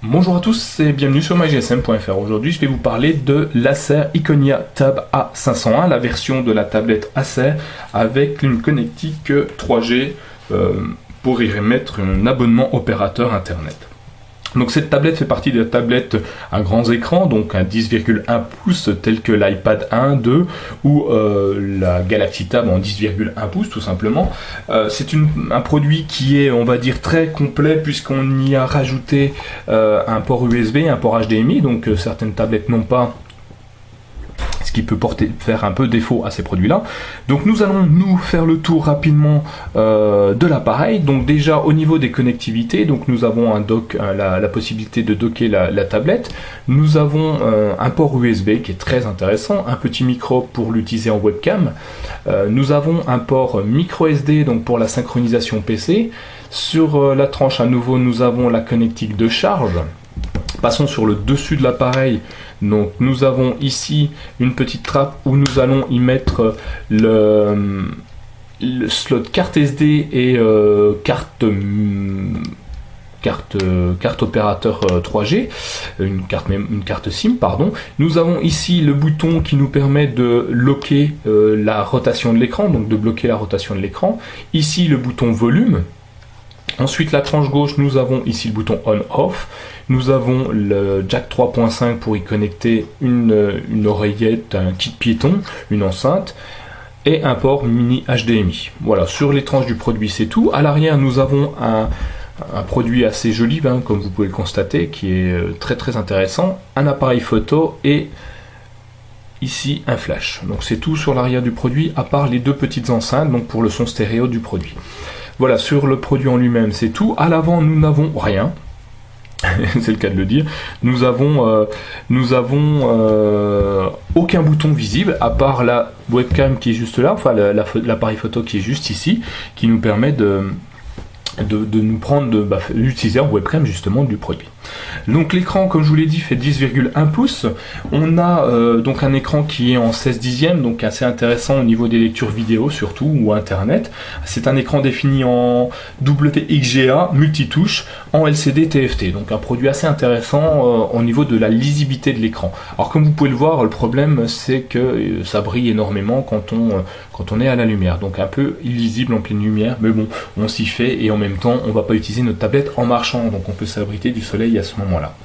Bonjour à tous et bienvenue sur mygsm.fr. Aujourd'hui, je vais vous parler de l'Acer Iconia Tab A501, la version de la tablette Acer avec une connectique 3G pour y remettre un abonnement opérateur internet. Donc cette tablette fait partie des tablettes à grands écrans, donc à 10,1 pouces tels que l'iPad 1, 2 ou la Galaxy Tab en 10,1 pouces tout simplement. C'est un produit qui est, on va dire, très complet puisqu'on y a rajouté un port USB, un port HDMI, donc certaines tablettes n'ont pas, ce qui peut faire un peu défaut à ces produits-là. Donc nous allons nous faire le tour rapidement de l'appareil. Donc déjà au niveau des connectivités, donc nous avons un dock, la possibilité de docker la tablette. Nous avons un port USB qui est très intéressant, un petit micro pour l'utiliser en webcam. Nous avons un port micro SD donc pour la synchronisation PC. Sur la tranche à nouveau nous avons la connectique de charge. Passons sur le dessus de l'appareil. Donc nous avons ici une petite trappe où nous allons y mettre le slot carte SD et carte opérateur 3G, une carte SIM pardon. Nous avons ici le bouton qui nous permet de locker la rotation de l'écran, donc de bloquer la rotation de l'écran. Ici le bouton volume. Ensuite, la tranche gauche, nous avons ici le bouton on-off. Nous avons le jack 3.5 pour y connecter une oreillette, un kit piéton, une enceinte et un port mini HDMI. Voilà, sur les tranches du produit, c'est tout. À l'arrière, nous avons un produit assez joli, comme vous pouvez le constater, qui est très très intéressant. Un appareil photo et ici un flash. Donc c'est tout sur l'arrière du produit, à part les deux petites enceintes donc pour le son stéréo du produit. Voilà, sur le produit en lui-même, c'est tout. À l'avant, nous n'avons rien. C'est le cas de le dire. Nous avons aucun bouton visible, à part la webcam qui est juste là, enfin l'appareil photo qui est juste ici, qui nous permet de nous prendre, l'utiliser en webcam justement du produit. Donc l'écran, comme je vous l'ai dit, fait 10,1 pouces. On a donc un écran qui est en 16 dixièmes, donc assez intéressant au niveau des lectures vidéo surtout, ou internet. C'est un écran défini en WXGA, multitouche, en LCD TFT, donc un produit assez intéressant au niveau de la lisibilité de l'écran. Alors comme vous pouvez le voir, le problème c'est que ça brille énormément quand on est à la lumière, donc un peu illisible en pleine lumière, mais bon, on s'y fait et en même temps on va pas utiliser notre tablette en marchant, donc on peut s'abriter du soleil à ce moment-là.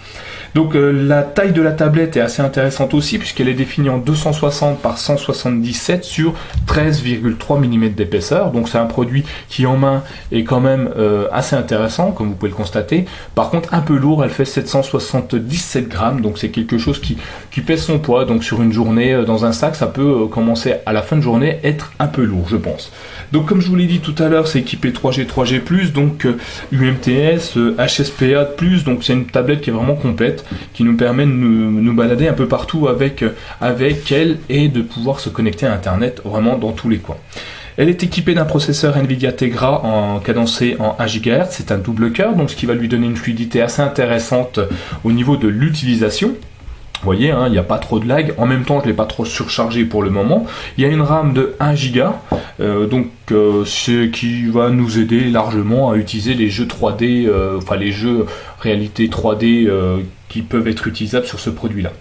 Donc la taille de la tablette est assez intéressante aussi puisqu'elle est définie en 260 par 177 sur 13,3 mm d'épaisseur. Donc c'est un produit qui en main est quand même assez intéressant comme vous pouvez le constater. Par contre un peu lourd, elle fait 777 grammes, donc c'est quelque chose qui pèse son poids. Donc sur une journée dans un sac, ça peut commencer à la fin de journée être un peu lourd, je pense. Donc comme je vous l'ai dit tout à l'heure, c'est équipé 3G, 3G+, donc UMTS, HSPA+, donc c'est une tablette qui est vraiment complète, qui nous permet de nous balader un peu partout avec elle et de pouvoir se connecter à internet vraiment dans tous les coins. Elle est équipée d'un processeur Nvidia Tegra cadencé en 1 GHz, c'est un double cœur, donc ce qui va lui donner une fluidité assez intéressante au niveau de l'utilisation. Vous voyez, il n'y a pas trop de lag. En même temps, je ne l'ai pas trop surchargé pour le moment. Il y a une RAM de 1 Go, ce qui va nous aider largement à utiliser les jeux 3D, les jeux réalité 3D qui peuvent être utilisables sur ce produit-là.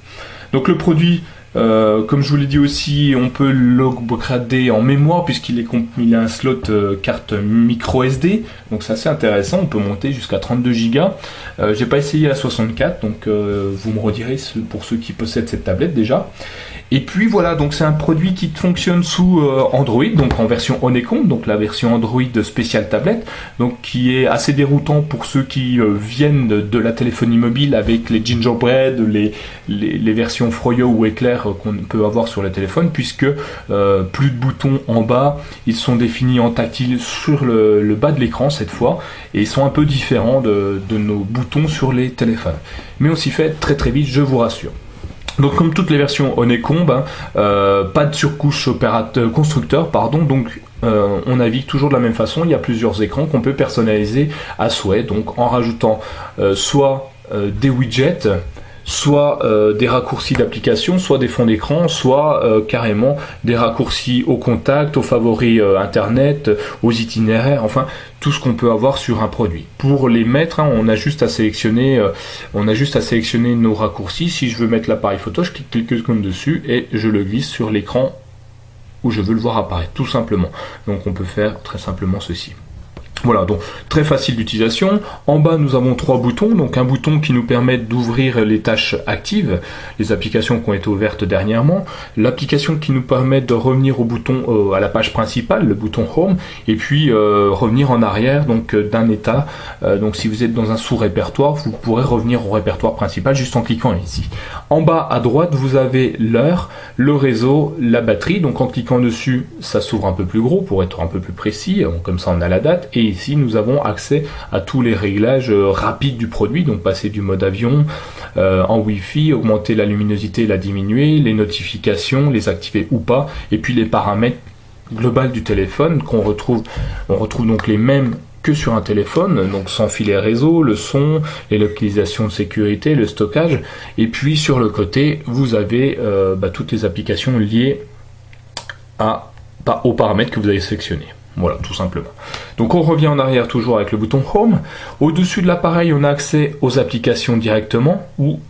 Donc le produit, comme je vous l'ai dit aussi, on peut l'upgrader en mémoire puisqu'il a un slot carte micro SD, donc c'est assez intéressant, on peut monter jusqu'à 32 Go. J'ai pas essayé la 64, donc vous me redirez pour ceux qui possèdent cette tablette déjà. Et puis voilà, donc c'est un produit qui fonctionne sous Android, donc en version Honeycomb, donc la version Android spéciale tablette, donc qui est assez déroutant pour ceux qui viennent de la téléphonie mobile avec les Gingerbread, les versions Froyo ou Éclair qu'on peut avoir sur le téléphone, puisque plus de boutons en bas, ils sont définis en tactile sur le bas de l'écran cette fois, et ils sont un peu différents de nos boutons sur les téléphones. Mais on s'y fait très très vite, je vous rassure. Donc comme toutes les versions Honeycomb, pas de surcouche constructeur, donc on navigue toujours de la même façon. Il y a plusieurs écrans qu'on peut personnaliser à souhait, donc en rajoutant soit des widgets, soit des raccourcis d'application, soit des fonds d'écran, soit carrément des raccourcis au contact, aux favoris internet, aux itinéraires, enfin tout ce qu'on peut avoir sur un produit. Pour les mettre, on a juste à sélectionner nos raccourcis. Si je veux mettre l'appareil photo, je clique quelques secondes dessus et je le glisse sur l'écran où je veux le voir apparaître, tout simplement. Donc on peut faire très simplement ceci. Voilà, donc très facile d'utilisation. En bas, nous avons 3 boutons. Donc un bouton qui nous permet d'ouvrir les tâches actives, les applications qui ont été ouvertes dernièrement. L'application qui nous permet de revenir au bouton, à la page principale, le bouton Home, et puis revenir en arrière donc d'un état. Donc si vous êtes dans un sous-répertoire, vous pourrez revenir au répertoire principal juste en cliquant ici. En bas à droite, vous avez l'heure, le réseau, la batterie. Donc en cliquant dessus, ça s'ouvre un peu plus gros pour être un peu plus précis. Comme ça, on a la date. Et ici, nous avons accès à tous les réglages rapides du produit, donc passer du mode avion en Wi-Fi, augmenter la luminosité et la diminuer, les notifications, les activer ou pas, et puis les paramètres globaux du téléphone qu'on retrouve. On retrouve donc les mêmes que sur un téléphone, donc sans filet réseau, le son, les localisations de sécurité, le stockage, et puis sur le côté, vous avez toutes les applications liées aux paramètres que vous avez sélectionnés. Voilà, tout simplement. Donc on revient en arrière toujours avec le bouton Home. Au-dessus de l'appareil, on a accès aux applications directement ou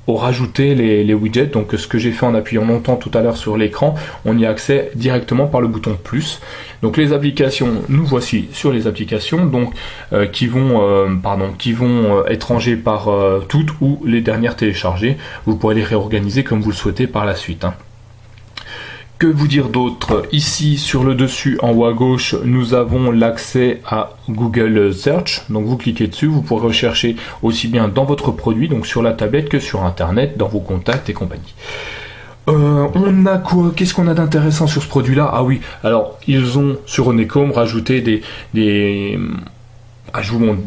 au rajouter les widgets. Donc ce que j'ai fait en appuyant longtemps tout à l'heure sur l'écran, on y a accès directement par le bouton plus. Donc les applications, nous voici sur les applications donc qui vont être rangées par toutes ou les dernières téléchargées. Vous pourrez les réorganiser comme vous le souhaitez par la suite. Que vous dire d'autre? Ici, sur le dessus, en haut à gauche, nous avons l'accès à Google Search. Donc vous cliquez dessus, vous pourrez rechercher aussi bien dans votre produit, donc sur la tablette, que sur Internet, dans vos contacts et compagnie. On a quoi? Qu'est-ce qu'on a d'intéressant sur ce produit-là? Ah oui, alors ils ont sur Honeycomb rajouté des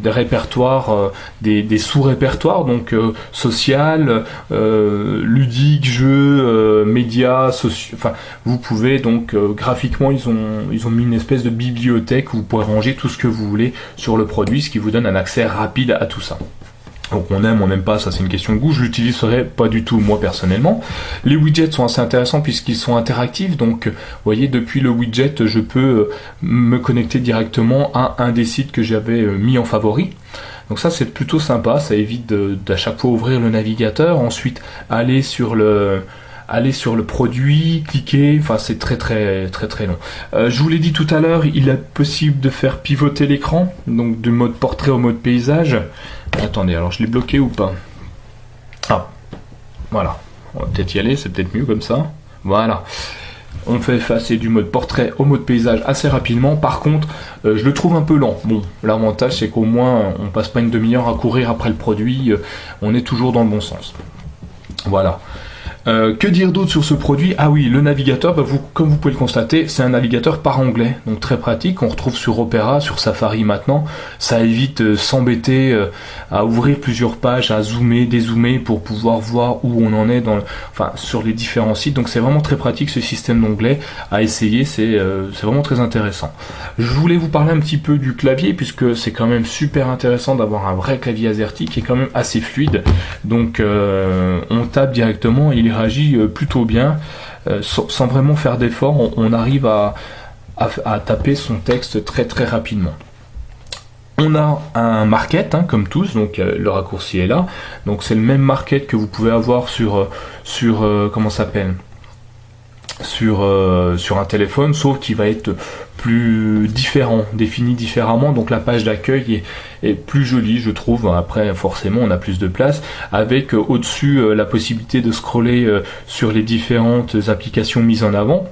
répertoires, des sous-répertoires, donc social, ludique, jeux, médias, sociaux. Enfin, vous pouvez donc graphiquement, ils ont mis une espèce de bibliothèque où vous pourrez ranger tout ce que vous voulez sur le produit, ce qui vous donne un accès rapide à tout ça. Donc on n'aime pas, ça c'est une question de goût, je l'utiliserai pas du tout moi personnellement. Les widgets sont assez intéressants puisqu'ils sont interactifs, donc vous voyez depuis le widget je peux me connecter directement à un des sites que j'avais mis en favori. Donc ça c'est plutôt sympa, ça évite d'à chaque fois ouvrir le navigateur, ensuite aller sur le produit, cliquer, enfin c'est très long. Je vous l'ai dit tout à l'heure, il est possible de faire pivoter l'écran, donc du mode portrait au mode paysage. Attendez, alors je l'ai bloqué ou pas? Ah, voilà. On va peut-être y aller, c'est peut-être mieux comme ça. Voilà. On fait passer du mode portrait au mode paysage assez rapidement. Par contre, je le trouve un peu lent. Bon, l'avantage c'est qu'au moins on passe pas une demi-heure à courir après le produit. On est toujours dans le bon sens. Voilà. Que dire d'autre sur ce produit? Ah oui, le navigateur, comme vous pouvez le constater, c'est un navigateur par onglet, donc très pratique, on retrouve sur Opera, sur Safari maintenant, ça évite s'embêter à ouvrir plusieurs pages, à zoomer, dézoomer pour pouvoir voir où on en est sur les différents sites, donc c'est vraiment très pratique ce système d'onglets, à essayer, c'est vraiment très intéressant. Je voulais vous parler un petit peu du clavier, puisque c'est quand même super intéressant d'avoir un vrai clavier AZERTY qui est quand même assez fluide, donc on tape directement, il réagit plutôt bien, sans vraiment faire d'effort, on arrive à taper son texte très rapidement. On a un market, comme tous, donc le raccourci est là, donc c'est le même market que vous pouvez avoir sur comment ça s'appelle, sur un téléphone, sauf qu'il va être plus différent, défini différemment, donc la page d'accueil est plus jolie je trouve. Après forcément on a plus de place, avec au-dessus la possibilité de scroller sur les différentes applications mises en avant.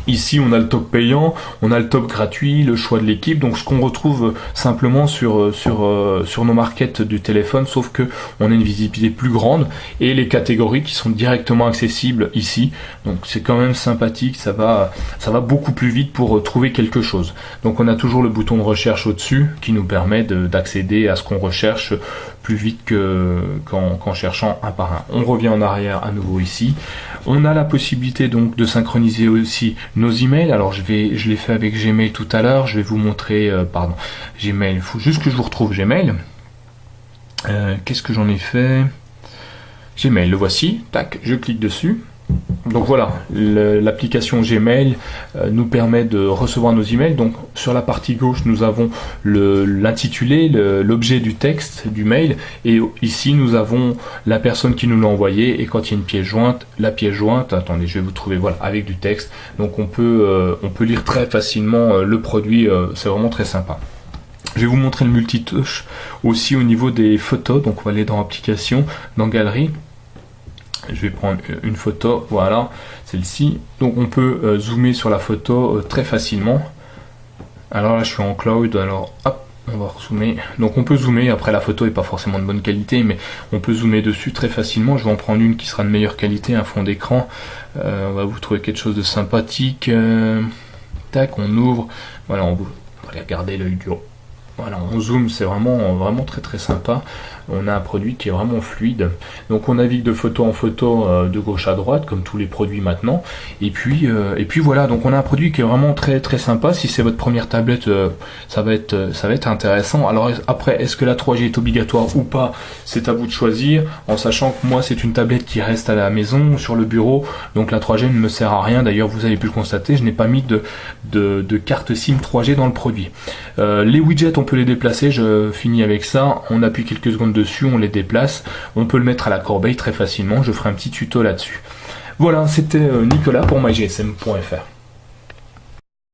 Ici on a le top payant, on a le top gratuit, le choix de l'équipe, donc ce qu'on retrouve simplement sur nos markets du téléphone, sauf que on a une visibilité plus grande et les catégories qui sont directement accessibles ici, donc c'est quand même sympathique, ça va beaucoup plus vite pour trouver quelque chose. Donc on a toujours le bouton de recherche au-dessus qui nous permet d'accéder à ce qu'on recherche plus vite qu'en cherchant un par un. On revient en arrière à nouveau ici. On a la possibilité donc de synchroniser aussi nos emails. Alors je l'ai fait avec Gmail tout à l'heure. Je vais vous montrer, Gmail. Il faut juste que je vous retrouve Gmail. Qu'est-ce que j'en ai fait? Gmail, le voici, tac, je clique dessus. Donc voilà, l'application Gmail nous permet de recevoir nos emails. Donc sur la partie gauche, nous avons l'intitulé, l'objet du texte du mail, et ici nous avons la personne qui nous l'a envoyé. Et quand il y a une pièce jointe, la pièce jointe, attendez, je vais vous trouver, voilà, avec du texte. Donc on peut lire très facilement le produit, c'est vraiment très sympa. Je vais vous montrer le multitouche aussi au niveau des photos. Donc on va aller dans application, dans galerie. Je vais prendre une photo, voilà, celle-ci. Donc on peut zoomer sur la photo très facilement. Alors là je suis en cloud, alors hop, on va zoomer. Donc on peut zoomer, après la photo n'est pas forcément de bonne qualité, mais on peut zoomer dessus très facilement. Je vais en prendre une qui sera de meilleure qualité, un fond d'écran. On va vous trouver quelque chose de sympathique. Tac, on ouvre, voilà, on va aller regarder l'œil du haut. Voilà, on zoome, c'est vraiment très très sympa. On a un produit qui est vraiment fluide. Donc on navigue de photo en photo, de gauche à droite, comme tous les produits maintenant. Et puis voilà, donc on a un produit qui est vraiment très très sympa. Si c'est votre première tablette, ça va être intéressant. Alors après, est-ce que la 3G est obligatoire ou pas? C'est à vous de choisir, en sachant que moi c'est une tablette qui reste à la maison, sur le bureau. Donc la 3G ne me sert à rien. D'ailleurs, vous avez pu le constater, je n'ai pas mis de carte SIM 3G dans le produit. Les widgets, on peut les déplacer. Je finis avec ça. On appuie quelques secondes dessus, on les déplace. On peut le mettre à la corbeille très facilement. Je ferai un petit tuto là-dessus. Voilà, c'était Nicolas pour mygsm.fr.